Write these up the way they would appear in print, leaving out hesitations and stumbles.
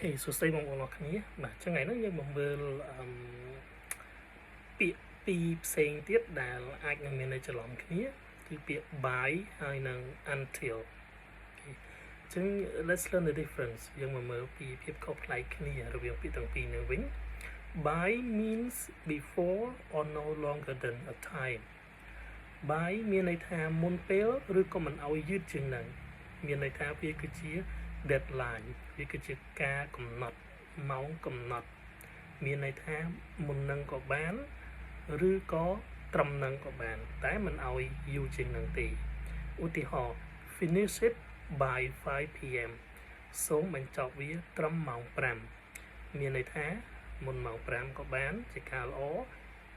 Okay, so stay một lúc này mà chẳng ngày nó nhưng mà vừa bị saying tiết là ai năng mình cho lòng kia thì bị by hay năng until okay. Chẳng let's learn the difference nhưng mà mở bị khớp lại kia rồi bị từng bị năng vĩnh by means before or no longer than a time by មានន័យថាមុនពេលឬក៏មិនឲ្យយឺតជាងហ្នឹងមានន័យថាវាគឺជា deadline វាគឺជាការកំណត់ម៉ោងកំណត់មានន័យថាមុននឹងក៏បានឬក៏ត្រឹមនឹងក៏បានតែមិនឲ្យយូរជាងហ្នឹងទេឧទាហរណ៍ finish it by 5 pm សូមបញ្ចប់វាត្រឹមម៉ោង5មានន័យថាមុនម៉ោង5ក៏បានជាការល្អ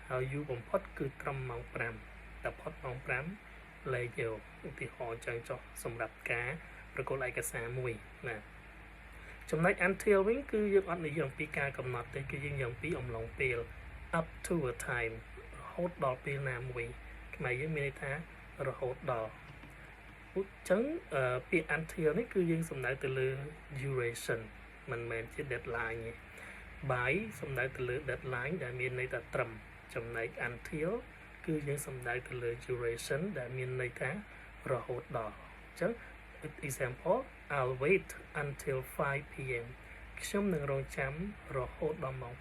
ហើយយូរបំផុតគឺត្រឹមម៉ោង5តែផុតម៉ោង5លែងយកឧទាហរណ៍ចឹងចុះសម្រាប់ការប្រកួតឯកសារមួយណាចំណុច until វិញគឺយើងអត់និយាយអំពីការកំណត់ទេគឺយើងនិយាយអំពីអំឡុងពេល up to a time រហូតដល់ពេលណាមួយខ្មែរយើងមានន័យថារហូតដល់អញ្ចឹងពាក្យ until នេះគឺយើងសំដៅទៅលើ duration មិនមែនជា deadline ទេ by សំដៅទៅលើ deadline ដែលមានន័យថាត្រឹមចំណែក until គឺយើងសំដៅទៅលើ duration ដែលមានន័យថារហូតដល់អញ្ចឹង example I'll wait until 5 pm ខ្ញុំនឹងរងចាំរហូតដល់ម៉ោង